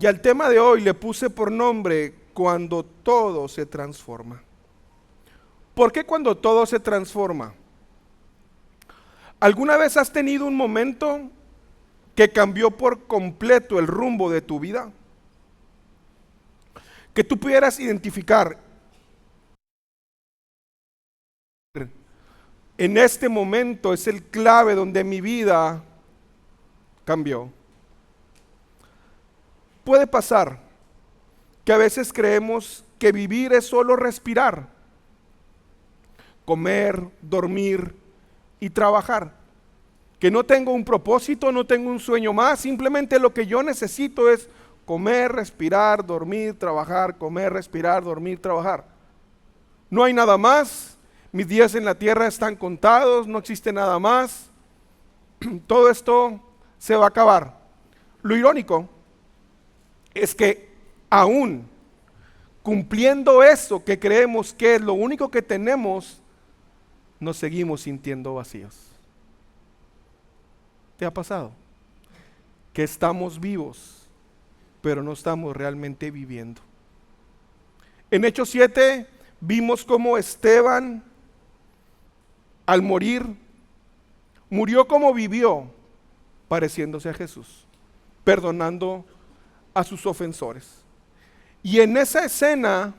al tema de hoy le puse por nombre cuando todo se transforma. ¿Por qué cuando todo se transforma? ¿Alguna vez has tenido un momento que cambió por completo el rumbo de tu vida? Que tú pudieras identificar, en este momento es el clave donde mi vida cambió. Puede pasar que a veces creemos que vivir es solo respirar, comer, dormir y trabajar. Que no tengo un propósito, no tengo un sueño más, simplemente lo que yo necesito es comer, respirar, dormir, trabajar, comer, respirar, dormir, trabajar. No hay nada más, mis días en la tierra están contados, no existe nada más, todo esto se va a acabar. Lo irónico es que aún cumpliendo eso que creemos que es lo único que tenemos, nos seguimos sintiendo vacíos. ¿Te ha pasado? Que estamos vivos, pero no estamos realmente viviendo. En Hechos 7 vimos cómo Esteban, al morir, murió como vivió, pareciéndose a Jesús, perdonando a sus ofensores. Y en esa escena,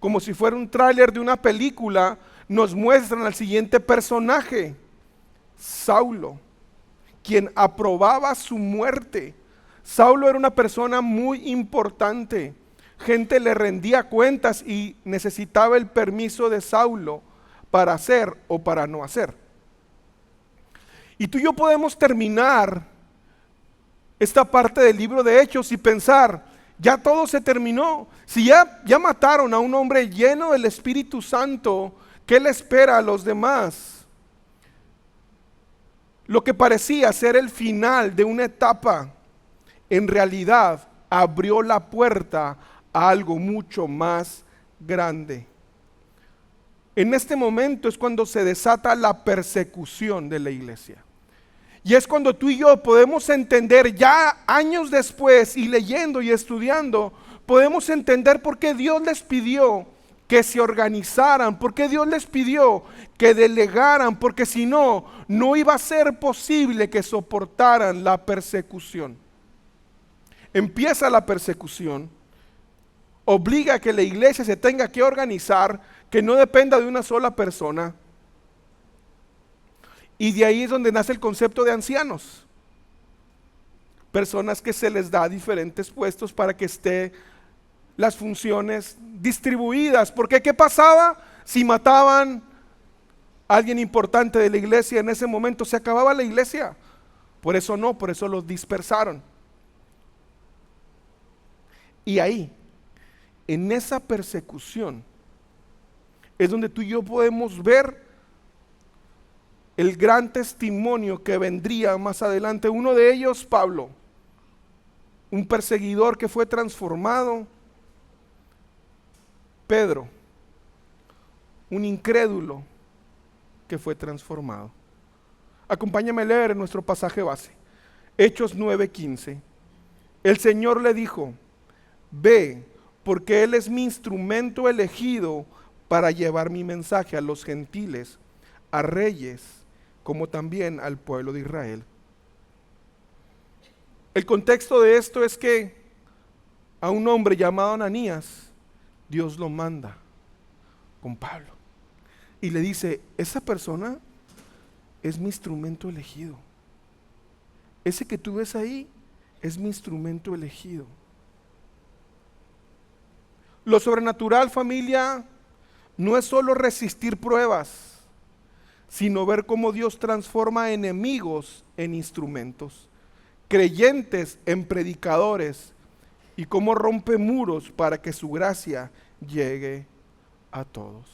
como si fuera un tráiler de una película, nos muestran al siguiente personaje, Saulo, quien aprobaba su muerte. Saulo era una persona muy importante. Gente le rendía cuentas y necesitaba el permiso de Saulo para hacer o para no hacer. Y tú y yo podemos terminar esta parte del libro de Hechos y pensar, ya todo se terminó. Si ya mataron a un hombre lleno del Espíritu Santo, ¿qué le espera a los demás? Lo que parecía ser el final de una etapa, en realidad abrió la puerta a algo mucho más grande. En este momento es cuando se desata la persecución de la iglesia. Y es cuando tú y yo podemos entender, ya años después y leyendo y estudiando, podemos entender por qué Dios les pidió que se organizaran, por qué Dios les pidió que delegaran, porque si no, no iba a ser posible que soportaran la persecución. Empieza la persecución, obliga a que la iglesia se tenga que organizar, que no dependa de una sola persona. Y de ahí es donde nace el concepto de ancianos. Personas que se les da diferentes puestos para que estén las funciones distribuidas. Porque ¿qué pasaba si mataban a alguien importante de la iglesia en ese momento? Se acababa la iglesia. Por eso los dispersaron. Y ahí, en esa persecución, es donde tú y yo podemos ver el gran testimonio que vendría más adelante. Uno de ellos, Pablo, un perseguidor que fue transformado. Pedro, un incrédulo que fue transformado. Acompáñame a leer en nuestro pasaje base, Hechos 9:15. El Señor le dijo, ve, porque Él es mi instrumento elegido para llevar mi mensaje a los gentiles, a reyes, como también al pueblo de Israel. El contexto de esto es que a un hombre llamado Ananías, Dios lo manda con Pablo y le dice, esa persona es mi instrumento elegido. Ese que tú ves ahí es mi instrumento elegido. Lo sobrenatural, familia, no es solo resistir pruebas, sino ver cómo Dios transforma enemigos en instrumentos, creyentes en predicadores, y cómo rompe muros para que su gracia llegue a todos.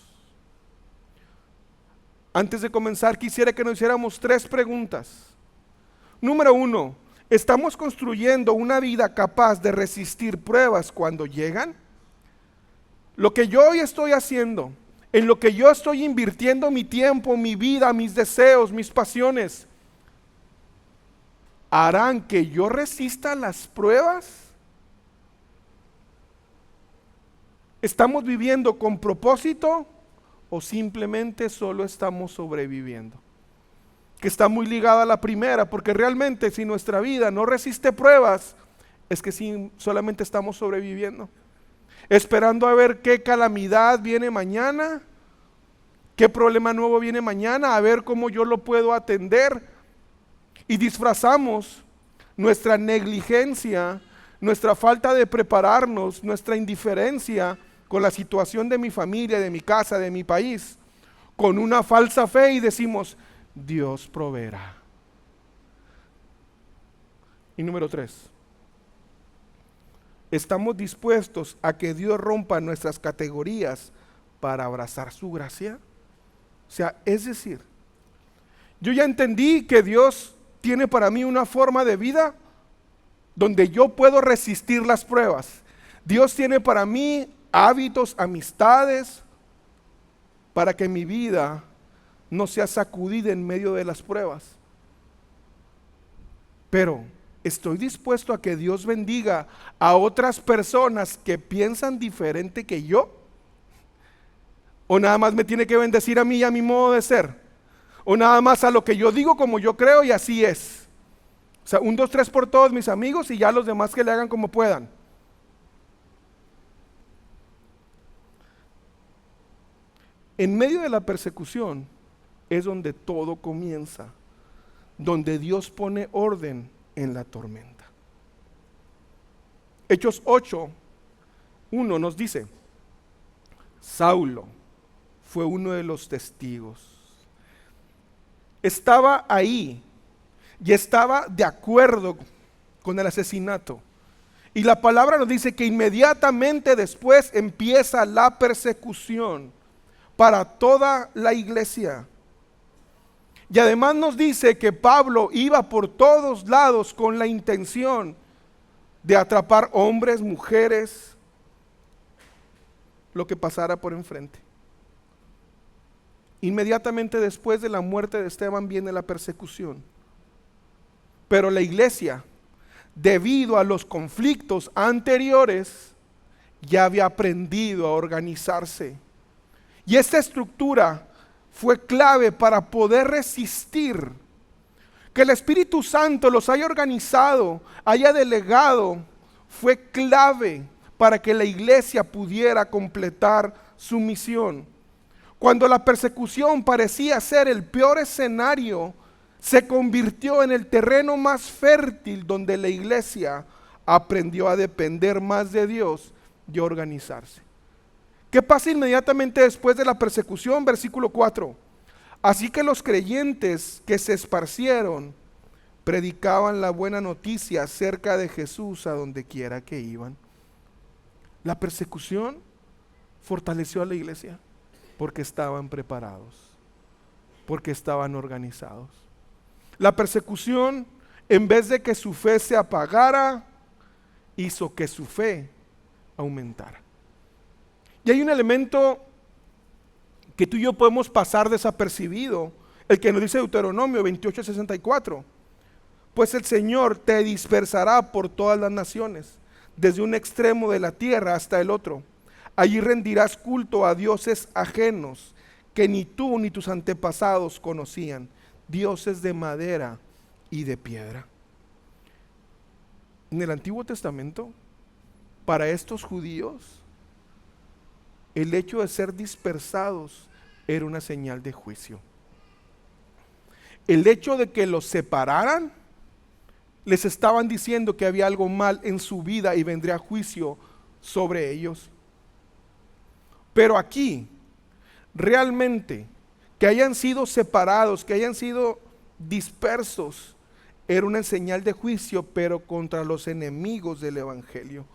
Antes de comenzar, quisiera que nos hiciéramos 3 preguntas. Número 1, ¿estamos construyendo una vida capaz de resistir pruebas cuando llegan? Lo que yo hoy estoy haciendo, en lo que yo estoy invirtiendo mi tiempo, mi vida, mis deseos, mis pasiones, ¿harán que yo resista las pruebas? ¿Estamos viviendo con propósito o simplemente solo estamos sobreviviendo? Que está muy ligada a la primera, porque realmente si nuestra vida no resiste pruebas, es que solamente estamos sobreviviendo, esperando a ver qué calamidad viene mañana, qué problema nuevo viene mañana, a ver cómo yo lo puedo atender, y disfrazamos nuestra negligencia, nuestra falta de prepararnos, nuestra indiferencia con la situación de mi familia, de mi casa, de mi país, con una falsa fe, y decimos, Dios proveerá. Y número 3, ¿estamos dispuestos a que Dios rompa nuestras categorías para abrazar su gracia? O sea, es decir, yo ya entendí que Dios tiene para mí una forma de vida donde yo puedo resistir las pruebas. Dios tiene para mí hábitos, amistades, para que mi vida no sea sacudida en medio de las pruebas. Pero estoy dispuesto a que Dios bendiga a otras personas que piensan diferente que yo. O nada más me tiene que bendecir a mí y a mi modo de ser. O nada más a lo que yo digo como yo creo y así es. O sea, 1, 2, 3 por todos mis amigos y ya los demás que le hagan como puedan. En medio de la persecución es donde todo comienza, donde Dios pone orden en la tormenta. Hechos 8:1 nos dice, Saulo fue uno de los testigos. Estaba ahí y estaba de acuerdo con el asesinato. Y la palabra nos dice que inmediatamente después empieza la persecución para toda la iglesia. Y además nos dice que Pablo iba por todos lados con la intención de atrapar hombres, mujeres, lo que pasara por enfrente. Inmediatamente después de la muerte de Esteban viene la persecución. Pero la iglesia, debido a los conflictos anteriores, ya había aprendido a organizarse. Y esta estructura fue clave para poder resistir. Que el Espíritu Santo los haya organizado, haya delegado, fue clave para que la iglesia pudiera completar su misión. Cuando la persecución parecía ser el peor escenario, se convirtió en el terreno más fértil donde la iglesia aprendió a depender más de Dios y a organizarse. ¿Qué pasa inmediatamente después de la persecución? Versículo 4. Así que los creyentes que se esparcieron predicaban la buena noticia acerca de Jesús a donde quiera que iban. La persecución fortaleció a la iglesia porque estaban preparados, porque estaban organizados. La persecución, en vez de que su fe se apagara, hizo que su fe aumentara. Y hay un elemento que tú y yo podemos pasar desapercibido, el que nos dice Deuteronomio 28:64. Pues el Señor te dispersará por todas las naciones, desde un extremo de la tierra hasta el otro. Allí rendirás culto a dioses ajenos que ni tú ni tus antepasados conocían, dioses de madera y de piedra. En el Antiguo Testamento, para estos judíos, el hecho de ser dispersados era una señal de juicio. El hecho de que los separaran, les estaban diciendo que había algo mal en su vida y vendría juicio sobre ellos. Pero aquí, realmente, que hayan sido separados, que hayan sido dispersos, era una señal de juicio, pero contra los enemigos del evangelio.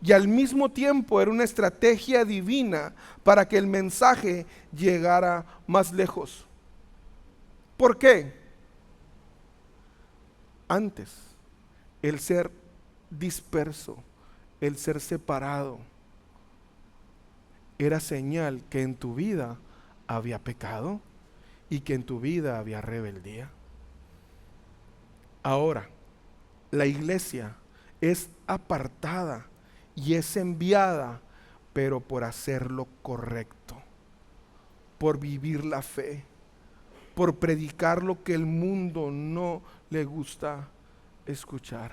Y al mismo tiempo era una estrategia divina para que el mensaje llegara más lejos. ¿Por qué? Antes, el ser disperso, el ser separado, era señal que en tu vida había pecado y que en tu vida había rebeldía. Ahora, la iglesia es apartada y es enviada pero por hacer lo correcto, por vivir la fe, por predicar lo que el mundo no le gusta escuchar.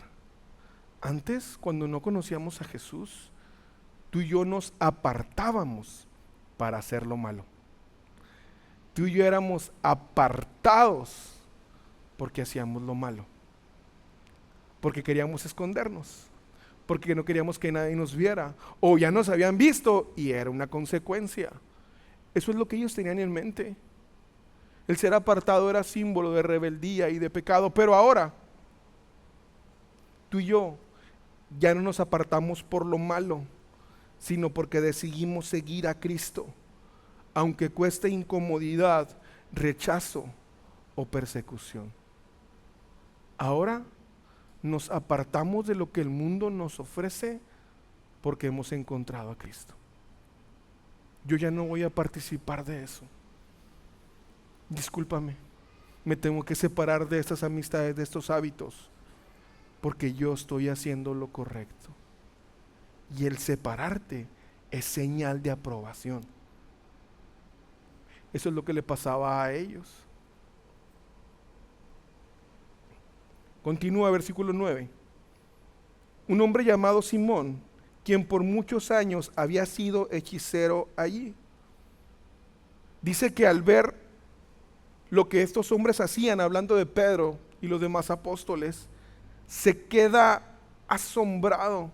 Antes, cuando no conocíamos a Jesús, tú y yo nos apartábamos para hacer lo malo. Tú y yo éramos apartados porque hacíamos lo malo, porque queríamos escondernos, porque no queríamos que nadie nos viera, o ya nos habían visto y era una consecuencia. Eso es lo que ellos tenían en mente. El ser apartado era símbolo de rebeldía y de pecado, pero ahora tú y yo ya no nos apartamos por lo malo, sino porque decidimos seguir a Cristo, aunque cueste incomodidad, rechazo o persecución. Ahora nos apartamos de lo que el mundo nos ofrece porque hemos encontrado a Cristo. Yo ya no voy a participar de eso. Discúlpame, me tengo que separar de estas amistades, de estos hábitos, porque yo estoy haciendo lo correcto. Y el separarte es señal de aprobación. Eso es lo que le pasaba a ellos. Continúa versículo 9. Un hombre llamado Simón, quien por muchos años había sido hechicero allí. Dice que al ver lo que estos hombres hacían, hablando de Pedro y los demás apóstoles, se queda asombrado.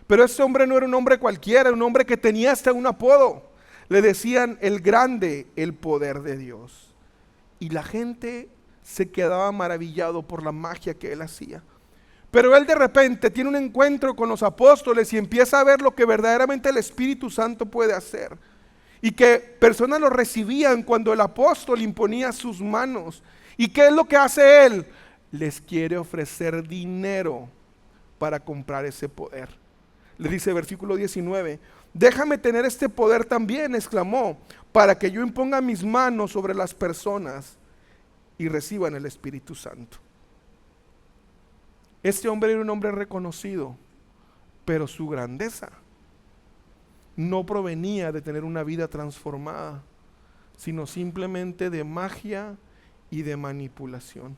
Pero ese hombre no era un hombre cualquiera, era un hombre que tenía hasta un apodo. Le decían el grande, el poder de Dios. Y la gente se quedaba maravillado por la magia que él hacía. Pero él de repente tiene un encuentro con los apóstoles y empieza a ver lo que verdaderamente el Espíritu Santo puede hacer. Y que personas lo recibían cuando el apóstol imponía sus manos. ¿Y qué es lo que hace él? Les quiere ofrecer dinero para comprar ese poder. Le dice versículo 19, déjame tener este poder también, exclamó, para que yo imponga mis manos sobre las personas y reciban el Espíritu Santo. Este hombre era un hombre reconocido, pero su grandeza no provenía de tener una vida transformada, sino simplemente de magia y de manipulación.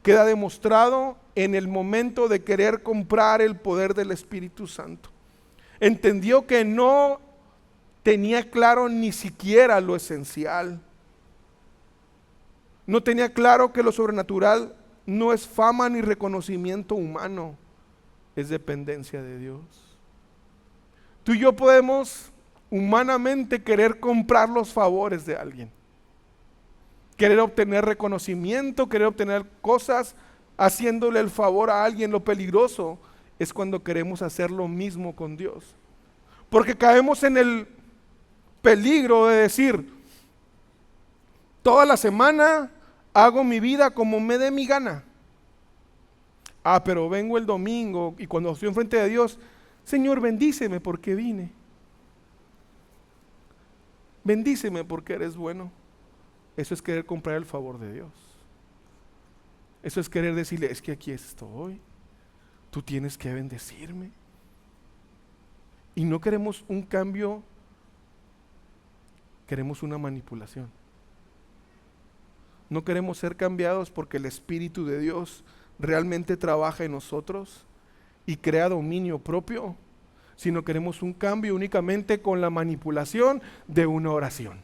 Queda demostrado en el momento de querer comprar el poder del Espíritu Santo. Entendió que no tenía claro ni siquiera lo esencial. No tenía claro que lo sobrenatural no es fama ni reconocimiento humano, es dependencia de Dios. Tú y yo podemos humanamente querer comprar los favores de alguien, querer obtener reconocimiento, querer obtener cosas haciéndole el favor a alguien. Lo peligroso es cuando queremos hacer lo mismo con Dios, porque caemos en el peligro de decir, toda la semana hago mi vida como me dé mi gana. Pero vengo el domingo y cuando estoy enfrente de Dios, Señor, bendíceme porque vine. Bendíceme porque eres bueno. Eso es querer comprar el favor de Dios. Eso es querer decirle, es que aquí estoy, tú tienes que bendecirme. Y no queremos un cambio, queremos una manipulación. No queremos ser cambiados porque el Espíritu de Dios realmente trabaja en nosotros y crea dominio propio, sino queremos un cambio únicamente con la manipulación de una oración.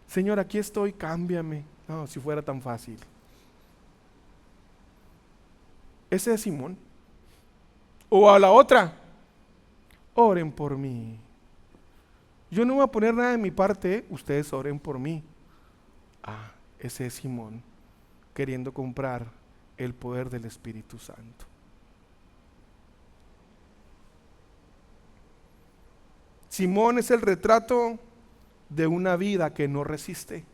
Señor, aquí estoy, cámbiame. No, si fuera tan fácil. Ese es Simón. O a la otra, oren por mí. Yo no voy a poner nada de mi parte, ustedes oren por mí. Ese es Simón, queriendo comprar el poder del Espíritu Santo. Simón es el retrato de una vida que no resiste,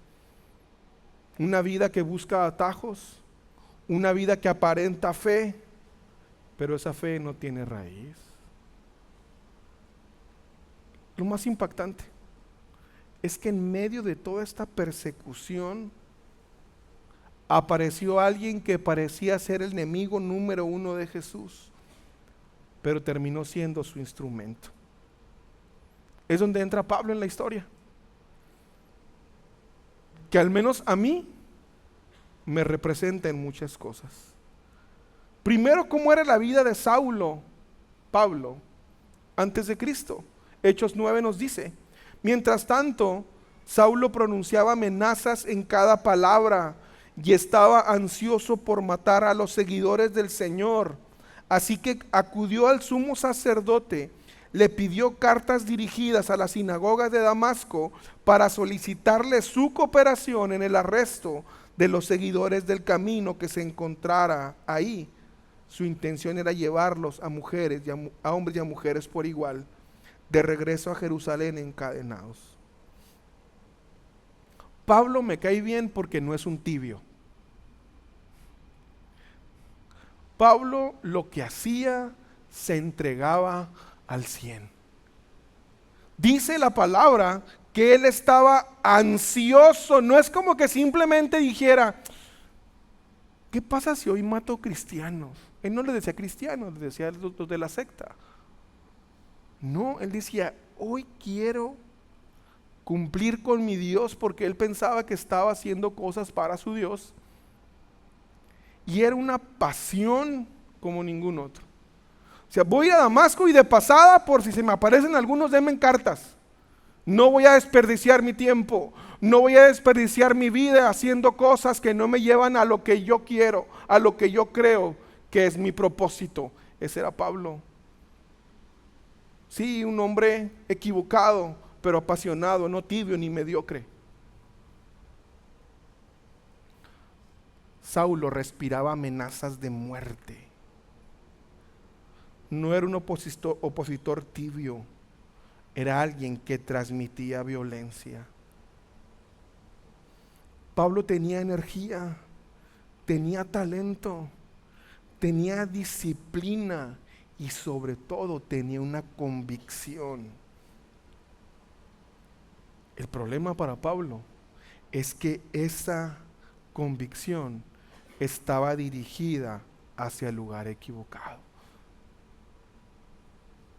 una vida que busca atajos, una vida que aparenta fe, pero esa fe no tiene raíz. Lo más impactante es que en medio de toda esta persecución apareció alguien que parecía ser el enemigo número uno de Jesús, pero terminó siendo su instrumento. es donde entra Pablo en la historia. Que al menos a mí me representa en muchas cosas. Primero, cómo era la vida de Saulo, Pablo, antes de Cristo. Hechos 9 nos dice: mientras tanto, Saulo pronunciaba amenazas en cada palabra y estaba ansioso por matar a los seguidores del Señor. Así que acudió al sumo sacerdote, le pidió cartas dirigidas a las sinagogas de Damasco para solicitarle su cooperación en el arresto de los seguidores del camino que se encontrara ahí. Su intención era llevarlos a mujeres y a hombres y a mujeres por igual, de regreso a Jerusalén encadenados. Pablo me cae bien porque no es un tibio. Pablo lo que hacía, se entregaba al 100. Dice la palabra que él estaba ansioso. No es como que simplemente dijera: ¿qué pasa si hoy mato cristianos? Él no le decía cristianos, le decía a los de la secta. No, él decía: hoy quiero cumplir con mi Dios, porque él pensaba que estaba haciendo cosas para su Dios. Y era una pasión como ningún otro. O sea, voy a Damasco y de pasada, por si se me aparecen algunos, denme cartas. No voy a desperdiciar mi tiempo, no voy a desperdiciar mi vida haciendo cosas que no me llevan a lo que yo quiero, a lo que yo creo que es mi propósito. Ese era Pablo. Sí, un hombre equivocado, pero apasionado, no tibio ni mediocre. Saulo respiraba amenazas de muerte. No era un opositor tibio, era alguien que transmitía violencia. Pablo tenía energía, tenía talento, tenía disciplina y sobre todo tenía una convicción. El problema para Pablo es que esa convicción estaba dirigida hacia el lugar equivocado.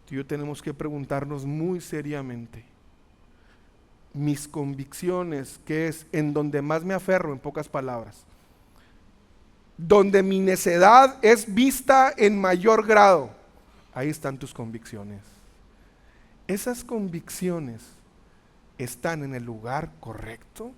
Tú y yo tenemos que preguntarnos muy seriamente: mis convicciones, ¿qué es? En donde más me aferro, en pocas palabras, donde mi necedad es vista en mayor grado, ahí están tus convicciones. Esas convicciones están en el lugar correcto,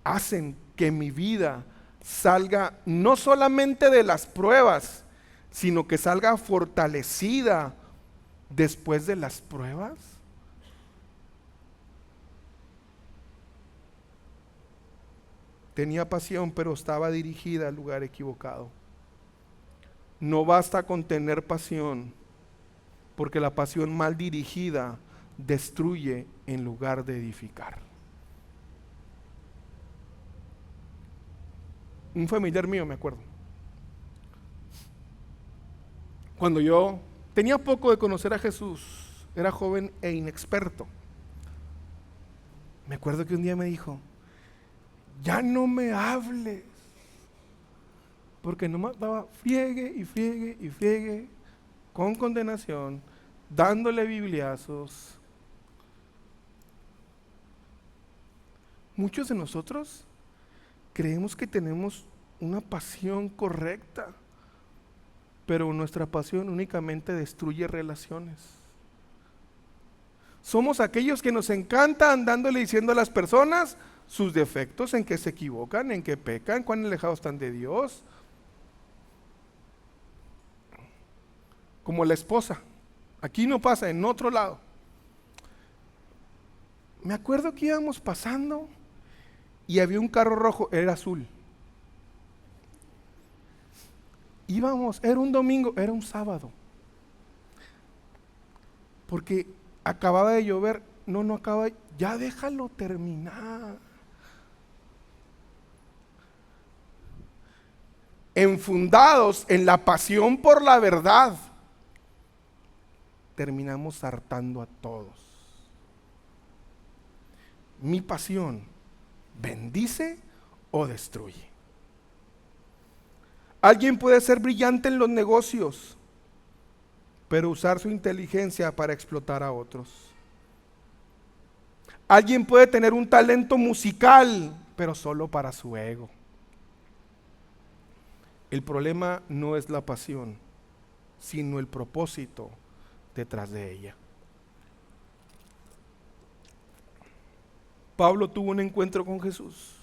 hacen que mi vida salga no solamente de las pruebas, sino que salga fortalecida después de las pruebas. Tenía pasión, pero estaba dirigida al lugar equivocado. No basta con tener pasión, porque la pasión mal dirigida destruye en lugar de edificar. Un familiar mío, me acuerdo, cuando yo tenía poco de conocer a Jesús, era joven e inexperto, me acuerdo que un día me dijo: ya no me hables, porque nomás estaba friegue y friegue y friegue con condenación, dándole bibliazos. Muchos de nosotros creemos que tenemos una pasión correcta, pero nuestra pasión únicamente destruye relaciones. Somos aquellos que nos encanta andándole diciendo a las personas sus defectos, en que se equivocan, en que pecan, cuán alejados están de Dios. Como la esposa. Aquí no pasa, en otro lado. Me acuerdo que íbamos pasando y había un carro rojo, era azul. Íbamos, era un domingo, era un sábado. Porque acababa de llover, no acaba, ya déjalo terminar. Enfundados en la pasión por la verdad, terminamos hartando a todos. Mi pasión bendice o destruye. Alguien puede ser brillante en los negocios, pero usar su inteligencia para explotar a otros. Alguien puede tener un talento musical, pero solo para su ego. El problema no es la pasión, sino el propósito detrás de ella. Pablo tuvo un encuentro con Jesús.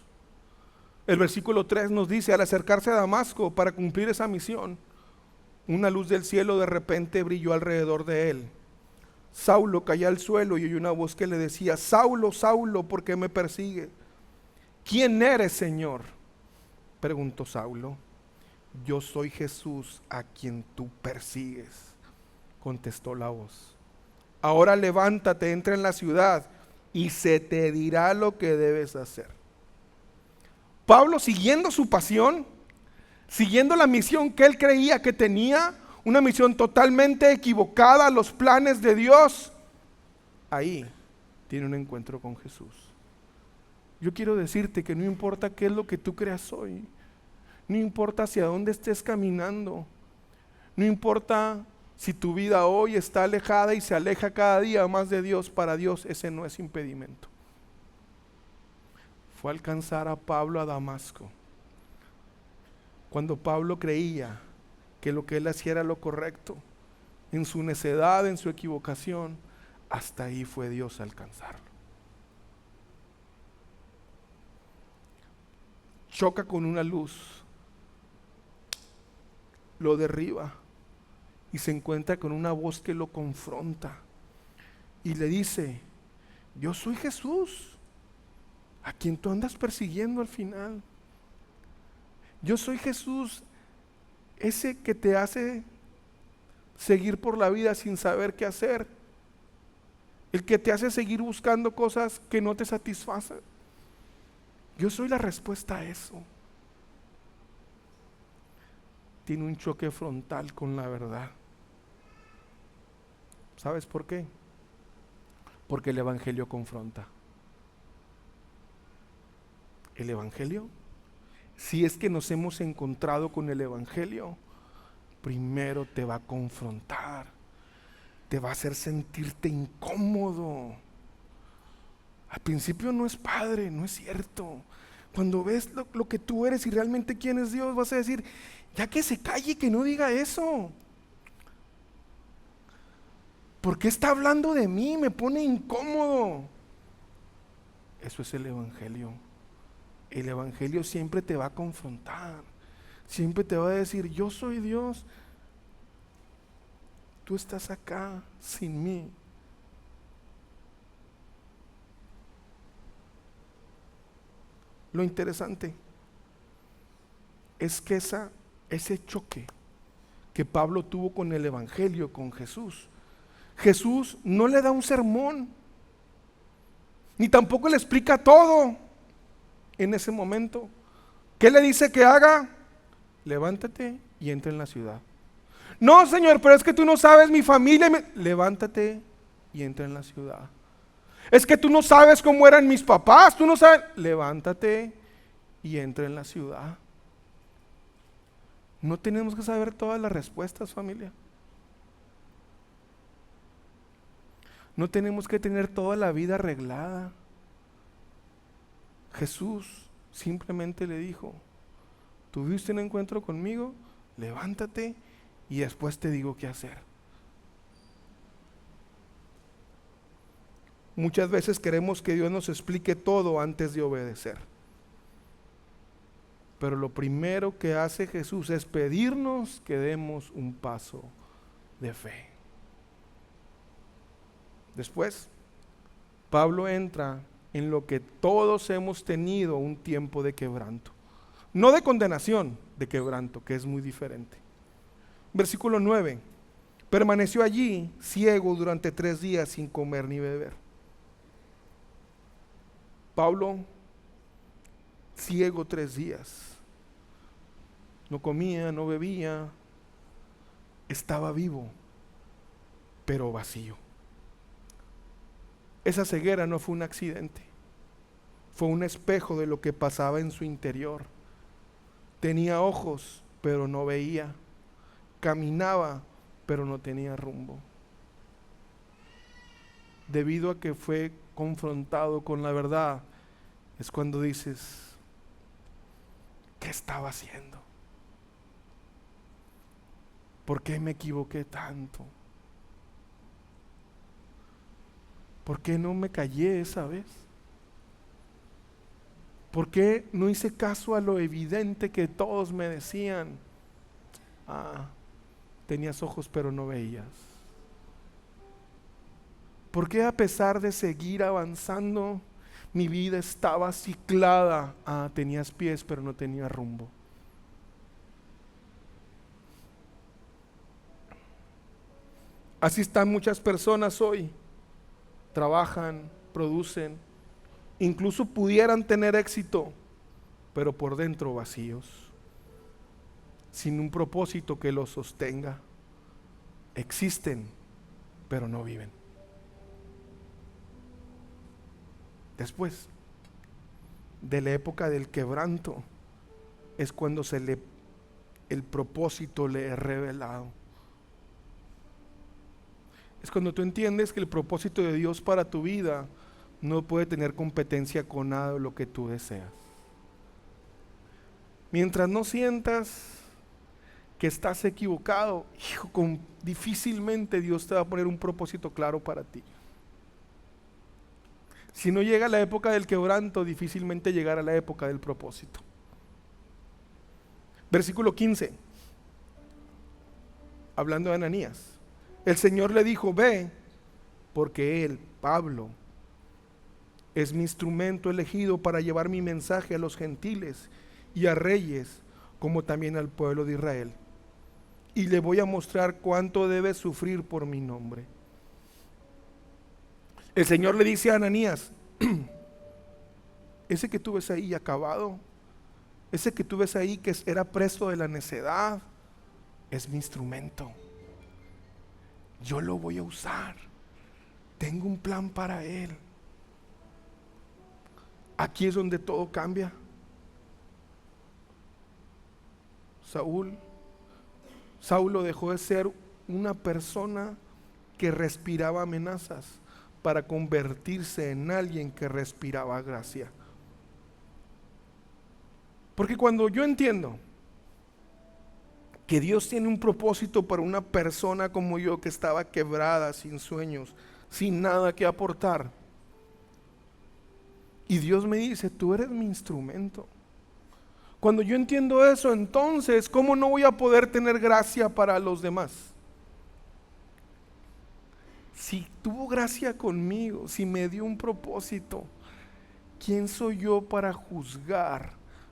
El versículo 3 nos dice: al acercarse a Damasco para cumplir esa misión, una luz del cielo de repente brilló alrededor de él. Saulo cayó al suelo y oyó una voz que le decía: Saulo, Saulo, ¿por qué me persigues? ¿Quién eres, Señor?, preguntó Saulo. Yo soy Jesús a quien tú persigues, contestó la voz. Ahora levántate, entra en la ciudad y se te dirá lo que debes hacer. Pablo, siguiendo su pasión, siguiendo la misión que él creía que tenía, una misión totalmente equivocada a los planes de Dios, ahí tiene un encuentro con Jesús. Yo quiero decirte que no importa qué es lo que tú creas hoy, no importa hacia dónde estés caminando, no importa si tu vida hoy está alejada y se aleja cada día más de Dios, para Dios ese no es impedimento. Fue alcanzar a Pablo a Damasco, cuando Pablo creía que lo que él hacía era lo correcto, en su necedad, en su equivocación, hasta ahí fue Dios a alcanzarlo. Choca con una luz, lo derriba y se encuentra con una voz que lo confronta y le dice: yo soy Jesús a quien tú andas persiguiendo al final. Yo soy Jesús, ese que te hace seguir por la vida sin saber qué hacer, el que te hace seguir buscando cosas que no te satisfacen. Yo soy la respuesta a eso. Tiene un choque frontal con la verdad. ¿Sabes por qué? Porque el Evangelio confronta. El Evangelio, si es que nos hemos encontrado con el Evangelio, primero te va a confrontar, te va a hacer sentirte incómodo. Al principio no es padre, no es cierto. Cuando ves lo que tú eres y realmente quién es Dios, vas a decir: ya que se calle, que no diga eso. ¿Por qué está hablando de mí? Me pone incómodo. Eso es el Evangelio. El Evangelio siempre te va a confrontar, siempre te va a decir: yo soy Dios, tú estás acá sin mí. Lo interesante es que ese choque que Pablo tuvo con el Evangelio, con Jesús, Jesús no le da un sermón, ni tampoco le explica todo en ese momento. ¿Qué le dice que haga? Levántate y entra en la ciudad. No, Señor, pero es que tú no sabes mi familia. Levántate y entra en la ciudad. Es que tú no sabes cómo eran mis papás, tú no sabes. Levántate y entra en la ciudad. No tenemos que saber todas las respuestas, familia. No tenemos que tener toda la vida arreglada. Jesús simplemente le dijo: ¿tuviste un encuentro conmigo? Levántate y después te digo qué hacer. Muchas veces queremos que Dios nos explique todo antes de obedecer. Pero lo primero que hace Jesús es pedirnos que demos un paso de fe. Después, Pablo entra en lo que todos hemos tenido un tiempo de quebranto. No de condenación, de quebranto, que es muy diferente. Versículo 9. Permaneció allí ciego durante 3 días sin comer ni beber. Pablo, ciego 3 días. No comía, no bebía. Estaba vivo, pero vacío. Esa ceguera no fue un accidente. Fue un espejo de lo que pasaba en su interior. Tenía ojos, pero no veía. Caminaba, pero no tenía rumbo. Debido a que fue confrontado con la verdad, es cuando dices, ¿qué estaba haciendo? ¿Por qué me equivoqué tanto? ¿Por qué no me callé esa vez? ¿Por qué no hice caso a lo evidente que todos me decían? Tenías ojos pero no veías. ¿Por qué a pesar de seguir avanzando, mi vida estaba ciclada? Tenías pies pero no tenía rumbo. Así están muchas personas hoy. Trabajan, producen, incluso pudieran tener éxito, pero por dentro vacíos, sin un propósito que los sostenga. Existen, pero no viven. Después de la época del quebranto es cuando el propósito le es revelado. Es cuando tú entiendes que el propósito de Dios para tu vida no puede tener competencia con nada de lo que tú deseas. Mientras no sientas que estás equivocado, difícilmente Dios te va a poner un propósito claro para ti. Si no llega la época del quebranto, difícilmente llegará la época del propósito. Versículo 15, hablando de Ananías. El Señor le dijo, ve, porque él, Pablo, es mi instrumento elegido para llevar mi mensaje a los gentiles y a reyes, como también al pueblo de Israel. Y le voy a mostrar cuánto debe sufrir por mi nombre. El Señor le dice a Ananías, ese que tú ves ahí acabado, ese que tú ves ahí que era preso de la necedad, es mi instrumento. Yo lo voy a usar. Tengo un plan para él. Aquí es donde todo cambia. Saulo dejó de ser una persona que respiraba amenazas para convertirse en alguien que respiraba gracia. Porque cuando yo entiendo que Dios tiene un propósito para una persona como yo que estaba quebrada, sin sueños, sin nada que aportar, y Dios me dice, tú eres mi instrumento. Cuando yo entiendo eso, entonces, ¿cómo no voy a poder tener gracia para los demás? Si tuvo gracia conmigo, si me dio un propósito, ¿quién soy yo para juzgar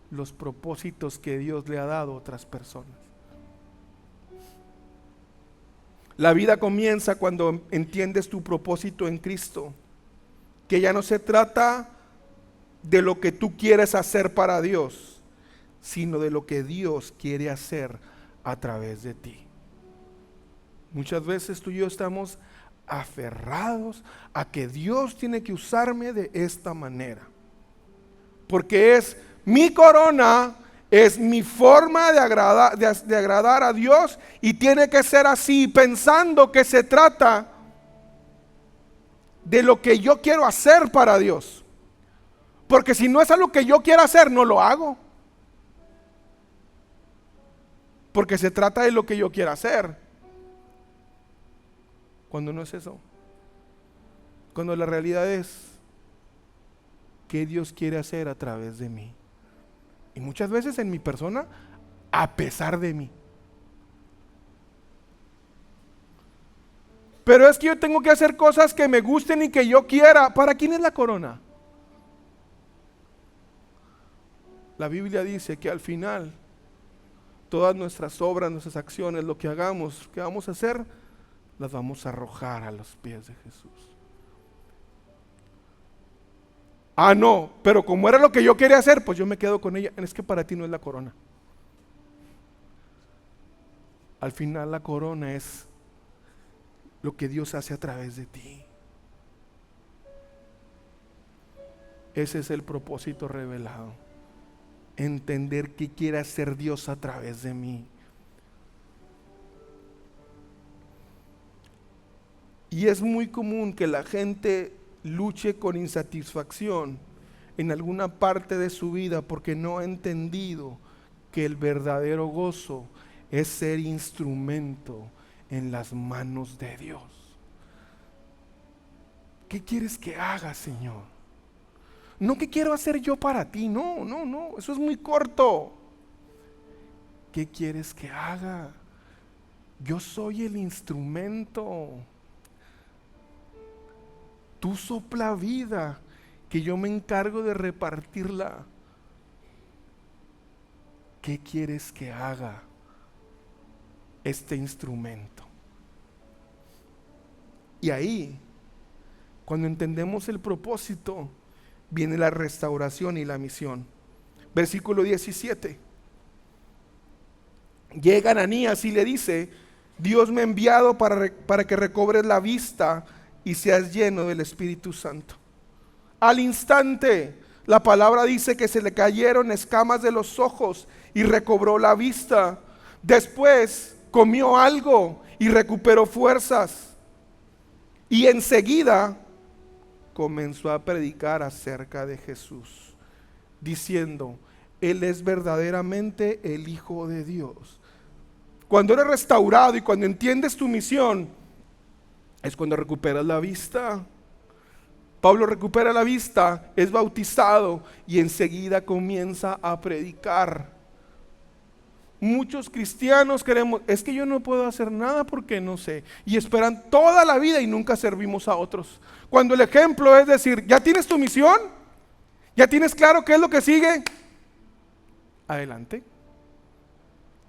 los propósitos que Dios le ha dado a otras personas? La vida comienza cuando entiendes tu propósito en Cristo, que ya no se trata de lo que tú quieres hacer para Dios, sino de lo que Dios quiere hacer a través de ti. Muchas veces tú y yo estamos aferrados a que Dios tiene que usarme de esta manera, porque es mi corona, es mi forma de agradar a Dios, y tiene que ser así, pensando que se trata de lo que yo quiero hacer para Dios. Porque si no es algo que yo quiero hacer, no lo hago. Porque se trata de lo que yo quiero hacer. Cuando no es eso. Cuando la realidad es que Dios quiere hacer a través de mí. Y muchas veces en mi persona, a pesar de mí. Pero es que yo tengo que hacer cosas que me gusten y que yo quiera. ¿Para quién es la corona? La Biblia dice que al final todas nuestras obras, nuestras acciones, lo que hagamos, que vamos a hacer, las vamos a arrojar a los pies de Jesús. No, pero como era lo que yo quería hacer, pues yo me quedo con ella. Es que para ti no es la corona. Al final la corona es lo que Dios hace a través de ti. Ese es el propósito revelado. Entender qué quiere hacer Dios a través de mí. Y es muy común que la gente luche con insatisfacción en alguna parte de su vida porque no ha entendido que el verdadero gozo es ser instrumento en las manos de Dios. ¿Qué quieres que haga, Señor? No, ¿qué quiero hacer yo para ti? No, no, no, eso es muy corto. ¿Qué quieres que haga? Yo soy el instrumento. Tú sopla vida, que yo me encargo de repartirla. ¿Qué quieres que haga este instrumento? Y ahí, cuando entendemos el propósito, viene la restauración y la misión. Versículo 17. Llega Ananías y le dice: Dios me ha enviado para que recobres la vista y seas lleno del Espíritu Santo. Al instante, la palabra dice que se le cayeron escamas de los ojos y recobró la vista. Después comió algo y recuperó fuerzas. Y enseguida comenzó a predicar acerca de Jesús, diciendo: Él es verdaderamente el Hijo de Dios. Cuando eres restaurado y cuando entiendes tu misión, es cuando recuperas la vista. Pablo recupera la vista, es bautizado y enseguida comienza a predicar. Muchos cristianos queremos, es que yo no puedo hacer nada porque no sé, y esperan toda la vida y nunca servimos a otros. Cuando el ejemplo es decir: ¿ya tienes tu misión? ¿Ya tienes claro qué es lo que sigue? Adelante.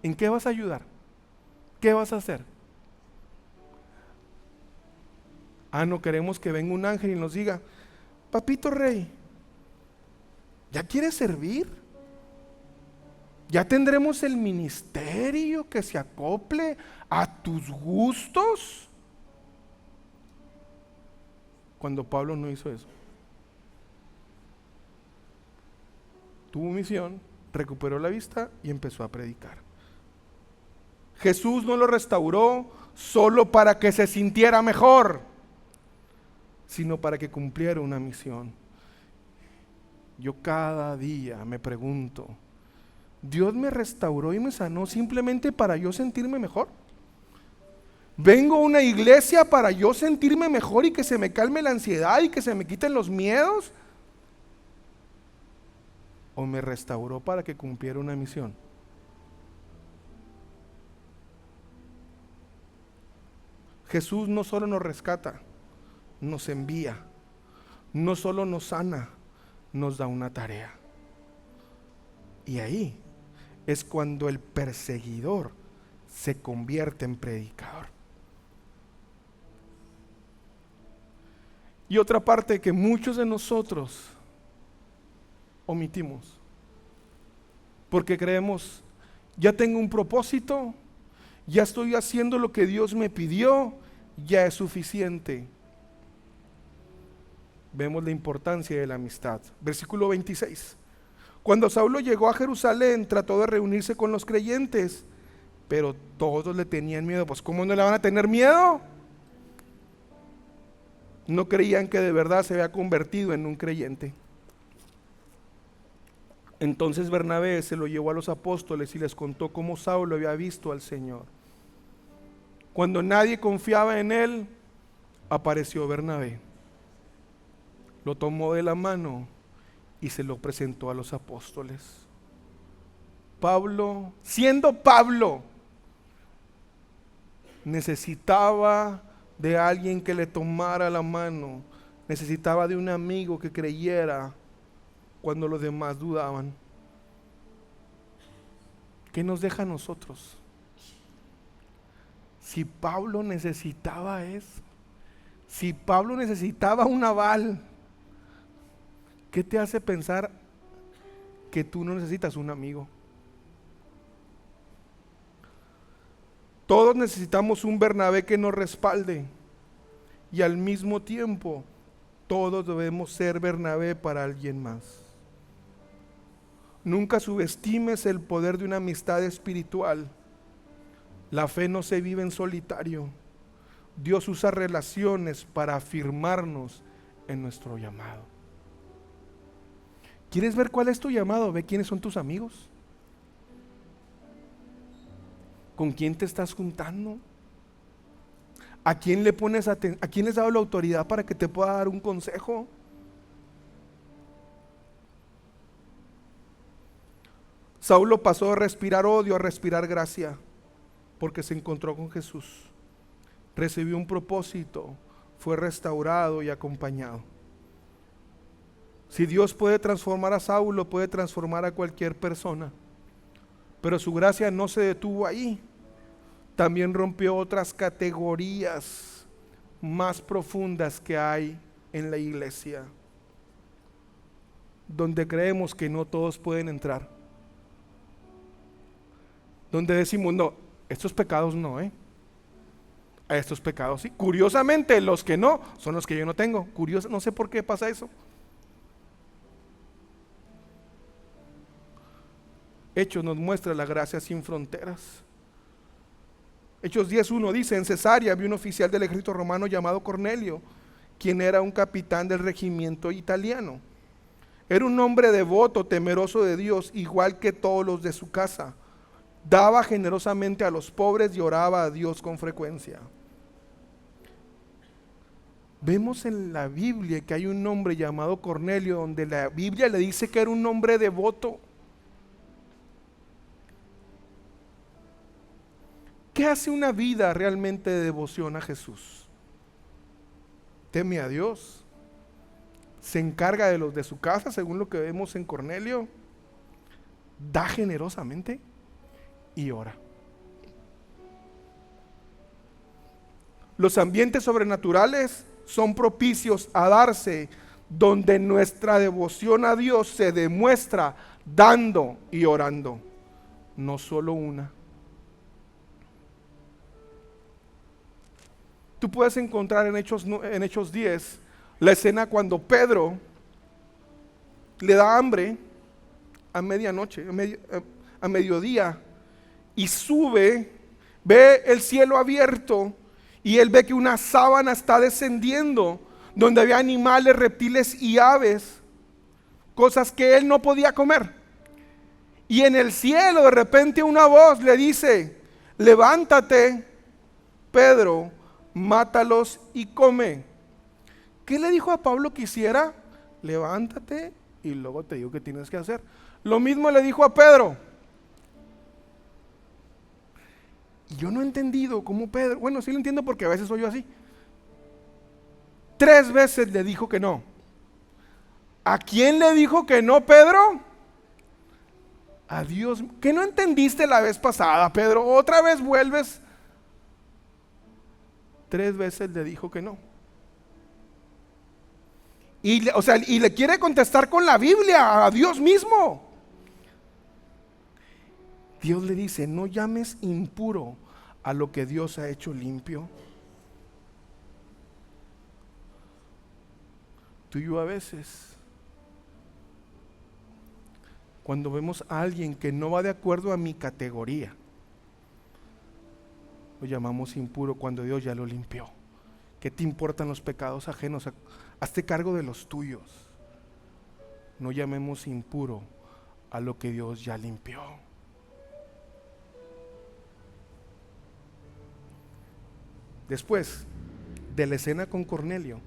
¿En qué vas a ayudar? ¿Qué vas a hacer? No queremos que venga un ángel y nos diga: papito rey, ¿ya quieres servir? ¿Ya tendremos el ministerio que se acople a tus gustos? Cuando Pablo no hizo eso. Tuvo misión, recuperó la vista y empezó a predicar. Jesús no lo restauró solo para que se sintiera mejor, sino para que cumpliera una misión. Yo cada día me pregunto: ¿Dios me restauró y me sanó simplemente para yo sentirme mejor? ¿Vengo a una iglesia para yo sentirme mejor y que se me calme la ansiedad y que se me quiten los miedos? ¿O me restauró para que cumpliera una misión? Jesús no solo nos rescata, nos envía. No solo nos sana, nos da una tarea. Y ahí es cuando el perseguidor se convierte en predicador. Y otra parte que muchos de nosotros omitimos, porque creemos: ya tengo un propósito, ya estoy haciendo lo que Dios me pidió, ya es suficiente. Vemos la importancia de la amistad. Versículo 26. Cuando Saulo llegó a Jerusalén, trató de reunirse con los creyentes, pero todos le tenían miedo. Pues ¿cómo no le van a tener miedo? No creían que de verdad se había convertido en un creyente. Entonces Bernabé se lo llevó a los apóstoles y les contó cómo Saulo había visto al Señor. Cuando nadie confiaba en él, apareció Bernabé. Lo tomó de la mano y se lo presentó a los apóstoles. Pablo, siendo Pablo, necesitaba de alguien que le tomara la mano, necesitaba de un amigo que creyera cuando los demás dudaban. ¿Qué nos deja a nosotros? Si Pablo necesitaba eso, si Pablo necesitaba un aval, ¿qué te hace pensar que tú no necesitas un amigo? Todos necesitamos un Bernabé que nos respalde, y al mismo tiempo todos debemos ser Bernabé para alguien más. Nunca subestimes el poder de una amistad espiritual. La fe no se vive en solitario. Dios usa relaciones para afirmarnos en nuestro llamado. ¿Quieres ver cuál es tu llamado? Ve quiénes son tus amigos. ¿Con quién te estás juntando? ¿A quién le pones ¿A quién les has dado la autoridad para que te pueda dar un consejo? Saulo pasó de respirar odio a respirar gracia, porque se encontró con Jesús. Recibió un propósito, fue restaurado y acompañado. Si Dios puede transformar a Saulo, puede transformar a cualquier persona. Pero su gracia no se detuvo ahí. También rompió otras categorías más profundas que hay en la iglesia, donde creemos que no todos pueden entrar. Donde decimos, no, estos pecados no, a estos pecados sí. Curiosamente, los que no, son los que yo no tengo. Curioso, no sé por qué pasa eso. Hechos nos muestra la gracia sin fronteras. Hechos 10:1 dice: en Cesarea había un oficial del ejército romano llamado Cornelio, quien era un capitán del regimiento italiano. Era un hombre devoto, temeroso de Dios, igual que todos los de su casa. Daba generosamente a los pobres y oraba a Dios con frecuencia. Vemos en la Biblia que hay un hombre llamado Cornelio, donde la Biblia le dice que era un hombre devoto. ¿Qué hace una vida realmente de devoción a Jesús? Teme a Dios, se encarga de los de su casa, según lo que vemos en Cornelio, da generosamente y ora. Los ambientes sobrenaturales son propicios a darse, donde nuestra devoción a Dios se demuestra dando y orando, no solo una. Tú puedes encontrar en Hechos 10 la escena cuando Pedro le da hambre a medianoche, a mediodía, y sube, ve el cielo abierto y él ve que una sábana está descendiendo, donde había animales, reptiles y aves, cosas que él no podía comer. Y en el cielo de repente una voz le dice: levántate, Pedro, mátalos y come. ¿Qué le dijo a Pablo que hiciera? Levántate y luego te digo qué tienes que hacer. Lo mismo le dijo a Pedro. Y yo no he entendido cómo Pedro, bueno, sí lo entiendo porque a veces soy yo así. 3 veces le dijo que no. ¿A quién le dijo que no, Pedro? A Dios. ¿Qué no entendiste la vez pasada, Pedro? Otra vez vuelves. 3 veces le dijo que no. Y le quiere contestar con la Biblia a Dios mismo. Dios le dice: no llames impuro a lo que Dios ha hecho limpio. Tú y yo a veces, cuando vemos a alguien que no va de acuerdo a mi categoría, lo llamamos impuro cuando Dios ya lo limpió. ¿Qué te importan los pecados ajenos? Hazte cargo de los tuyos. No llamemos impuro a lo que Dios ya limpió. Después de la escena con Cornelio,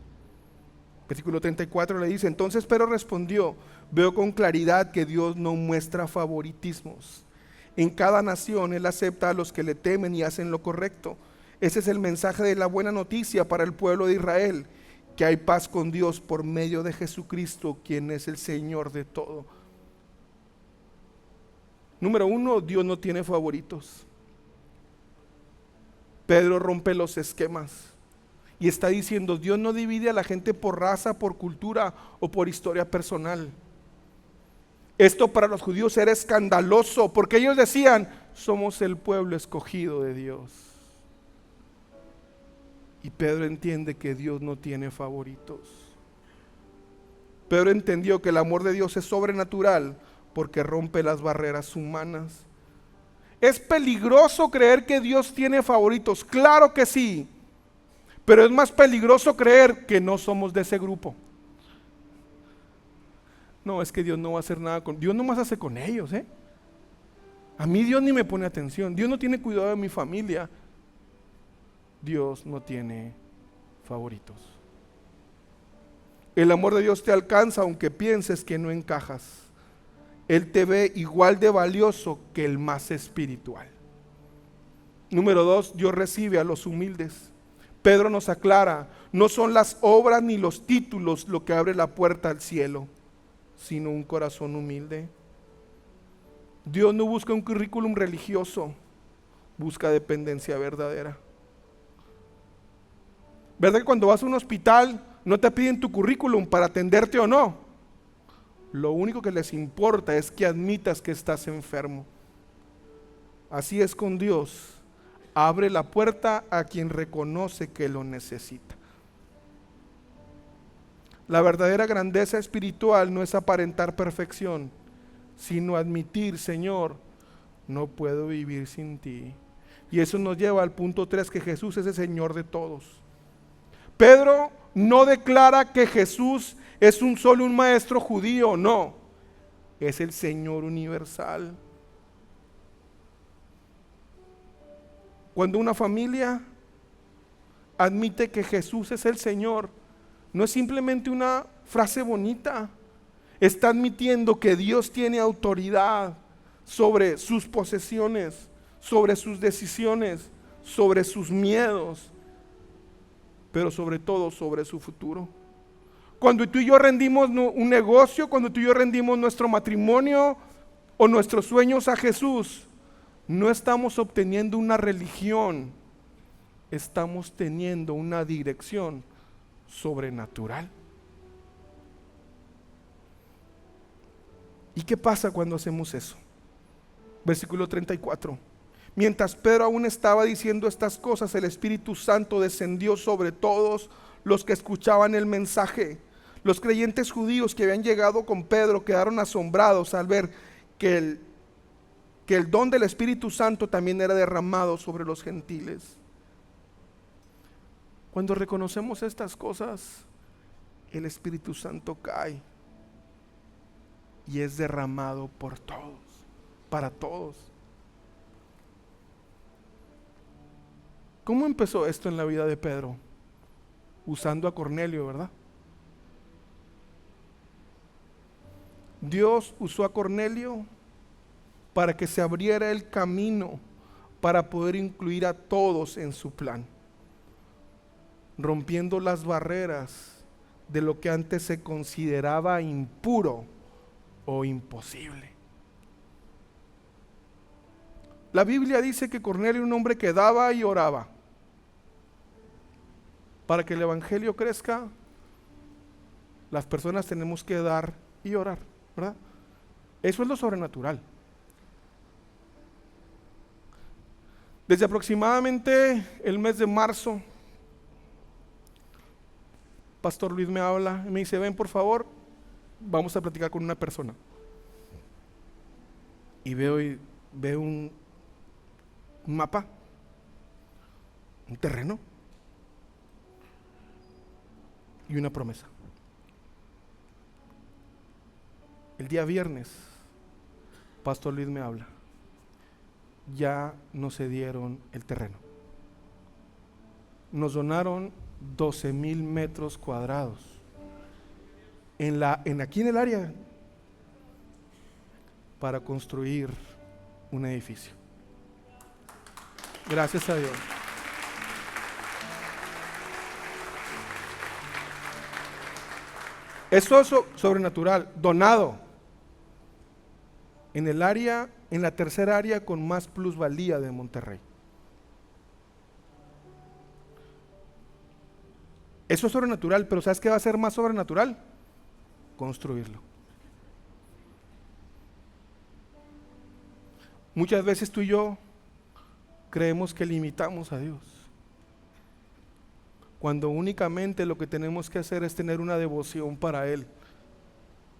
versículo 34 le dice: entonces Pedro respondió: veo con claridad que Dios no muestra favoritismos. En cada nación Él acepta a los que le temen y hacen lo correcto. Ese es el mensaje de la buena noticia para el pueblo de Israel, que hay paz con Dios por medio de Jesucristo, quien es el Señor de todo. Número 1, Dios no tiene favoritos. Pedro rompe los esquemas y está diciendo: Dios no divide a la gente por raza, por cultura o por historia personal. Esto para los judíos era escandaloso, porque ellos decían: somos el pueblo escogido de Dios. Y Pedro entiende que Dios no tiene favoritos. Pedro entendió que el amor de Dios es sobrenatural porque rompe las barreras humanas. ¿Es peligroso creer que Dios tiene favoritos? Claro que sí. Pero es más peligroso creer que no somos de ese grupo. No, es que Dios no va a hacer nada con... Dios no más hace con ellos, ¿eh? A mí Dios ni me pone atención. Dios no tiene cuidado de mi familia. Dios no tiene favoritos. El amor de Dios te alcanza aunque pienses que no encajas. Él te ve igual de valioso que el más espiritual. Número 2, Dios recibe a los humildes. Pedro nos aclara, no son las obras ni los títulos lo que abre la puerta al cielo, sino un corazón humilde. Dios no busca un currículum religioso, busca dependencia verdadera. ¿Verdad que cuando vas a un hospital no te piden tu currículum para atenderte o no? Lo único que les importa es que admitas que estás enfermo. Así es con Dios. Abre la puerta a quien reconoce que lo necesita. La verdadera grandeza espiritual no es aparentar perfección, sino admitir, Señor, no puedo vivir sin ti. Y eso nos lleva al punto 3, que Jesús es el Señor de todos. Pedro no declara que Jesús es solo un maestro judío, no, es el Señor universal. Cuando una familia admite que Jesús es el Señor, no es simplemente una frase bonita, está admitiendo que Dios tiene autoridad sobre sus posesiones, sobre sus decisiones, sobre sus miedos, pero sobre todo sobre su futuro. Cuando tú y yo rendimos un negocio, cuando tú y yo rendimos nuestro matrimonio o nuestros sueños a Jesús, no estamos obteniendo una religión, estamos teniendo una dirección sobrenatural. ¿Y qué pasa cuando hacemos eso? Versículo 34. Mientras Pedro aún estaba diciendo estas cosas, el Espíritu Santo descendió sobre todos los que escuchaban el mensaje. Los creyentes judíos que habían llegado con Pedro quedaron asombrados al ver que el don del Espíritu Santo también era derramado sobre los gentiles. Cuando reconocemos estas cosas, el Espíritu Santo cae y es derramado por todos, para todos. ¿Cómo empezó esto en la vida de Pedro? Usando a Cornelio, ¿verdad? Dios usó a Cornelio para que se abriera el camino para poder incluir a todos en su plan, rompiendo las barreras de lo que antes se consideraba impuro o imposible. La Biblia dice que Cornelio era un hombre que daba y oraba. Para que el evangelio crezca, las personas tenemos que dar y orar, ¿verdad? Eso es lo sobrenatural. Desde aproximadamente el mes de marzo, Pastor Luis me habla y me dice, ven por favor, vamos a platicar con una persona. Y veo un mapa, un terreno y una promesa. El día viernes, Pastor Luis me habla. Ya nos cedieron el terreno. Nos donaron 12,000 metros cuadrados aquí en el área para construir un edificio. Gracias a Dios. Eso es sobrenatural, donado en la tercera área con más plusvalía de Monterrey. Eso es sobrenatural, pero ¿sabes qué va a ser más sobrenatural? Construirlo. Muchas veces tú y yo creemos que limitamos a Dios, cuando únicamente lo que tenemos que hacer es tener una devoción para Él.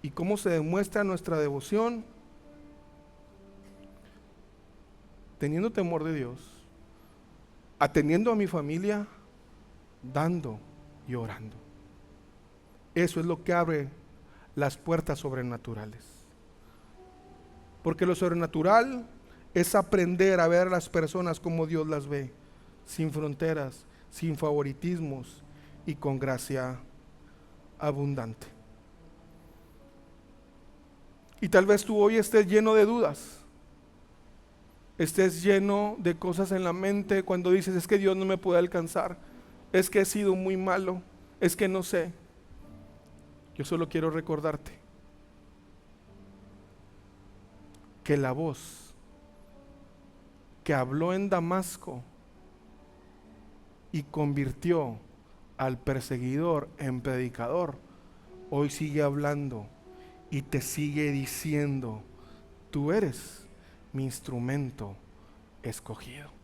¿Y cómo se demuestra nuestra devoción? Teniendo temor de Dios, atendiendo a mi familia, dando y orando. Eso es lo que abre las puertas sobrenaturales. Porque lo sobrenatural es aprender a ver a las personas como Dios las ve, sin fronteras, sin favoritismos y con gracia abundante. Y tal vez tú hoy estés lleno de dudas, estés lleno de cosas en la mente cuando dices, es que Dios no me puede alcanzar, es que he sido muy malo, es que no sé. Yo solo quiero recordarte que la voz que habló en Damasco y convirtió al perseguidor en predicador, hoy sigue hablando y te sigue diciendo, tú eres mi instrumento escogido.